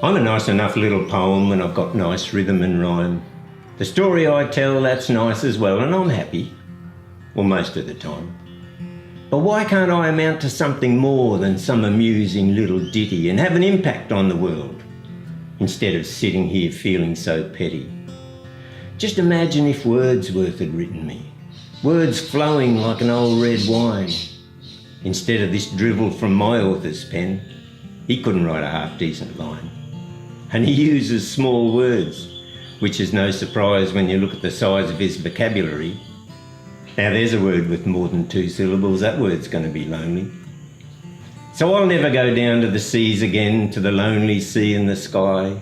I'm a nice enough little poem when I've got nice rhythm and rhyme. The story I tell, that's nice as well, and I'm happy. Well, most of the time. But why can't I amount to something more than some amusing little ditty and have an impact on the world, instead of sitting here feeling so petty? Just imagine if Wordsworth had written me, words flowing like an old red wine. Instead of this drivel from my author's pen, he couldn't write a half-decent line. And he uses small words, which is no surprise when you look at the size of his vocabulary. Now there's a word with more than 2 syllables, that word's going to be lonely. So I'll never go down to the seas again, to the lonely sea in the sky.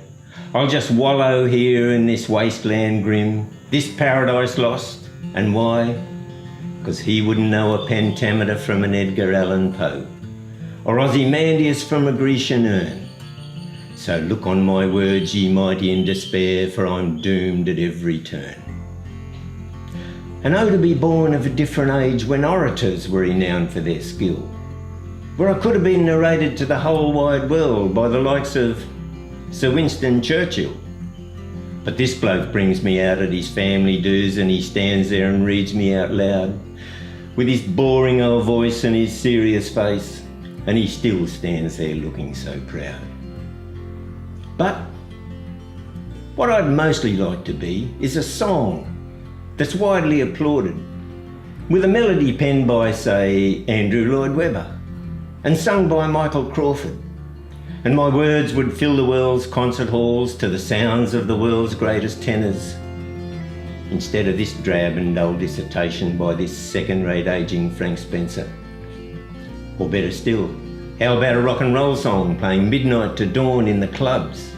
I'll just wallow here in this wasteland grim, this paradise lost. And why? Because he wouldn't know a pentameter from an Edgar Allan Poe, or Ozymandias from a Grecian urn. So look on my words, ye mighty in despair, for I'm doomed at every turn. And oh, to be born of a different age when orators were renowned for their skill, where I could have been narrated to the whole wide world by the likes of Sir Winston Churchill. But this bloke brings me out at his family dues, and he stands there and reads me out loud with his boring old voice and his serious face, and he still stands there looking so proud. But what I'd mostly like to be is a song that's widely applauded, with a melody penned by, say, Andrew Lloyd Webber, and sung by Michael Crawford. And my words would fill the world's concert halls to the sounds of the world's greatest tenors, instead of this drab and dull dissertation by this second-rate ageing Frank Spencer. Or better still, how about a rock and roll song playing midnight to dawn in the clubs,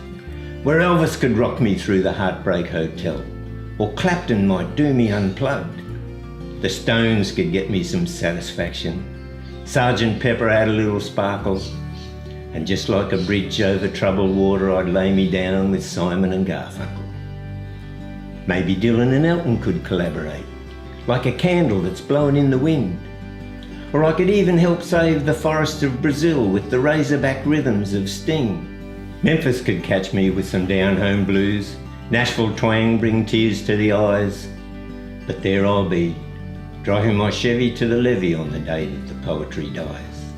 where Elvis could rock me through the Heartbreak Hotel, or Clapton might do me unplugged. The Stones could get me some satisfaction. Sergeant Pepper had a little sparkle, and just like a bridge over troubled water, I'd lay me down with Simon and Garfunkel. Maybe Dylan and Elton could collaborate, like a candle that's blowing in the wind. Or I could even help save the forests of Brazil with the razorback rhythms of Sting. Memphis could catch me with some down-home blues, Nashville twang bring tears to the eyes. But there I'll be, driving my Chevy to the levee on the day that the poetry dies.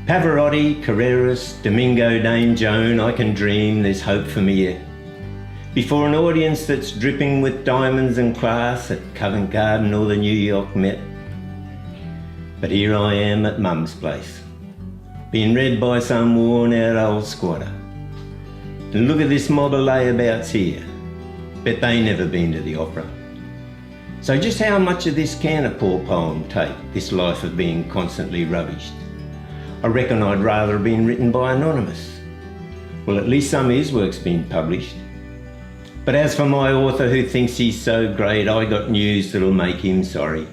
Pavarotti, Carreras, Domingo, Dame Joan, I can dream there's hope for me yet. Before an audience that's dripping with diamonds and class at Covent Garden or the New York Met. But here I am at Mum's place, being read by some worn-out old squatter. And look at this mob of layabouts here. Bet they never been to the opera. So just how much of this can a poor poem take, this life of being constantly rubbished? I reckon I'd rather have been written by Anonymous. Well, at least some of his work's been published. But as for my author who thinks he's so great, I got news that'll make him sorry.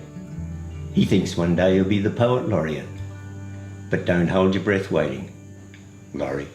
He thinks one day he'll be the poet laureate. But don't hold your breath waiting, Laurie.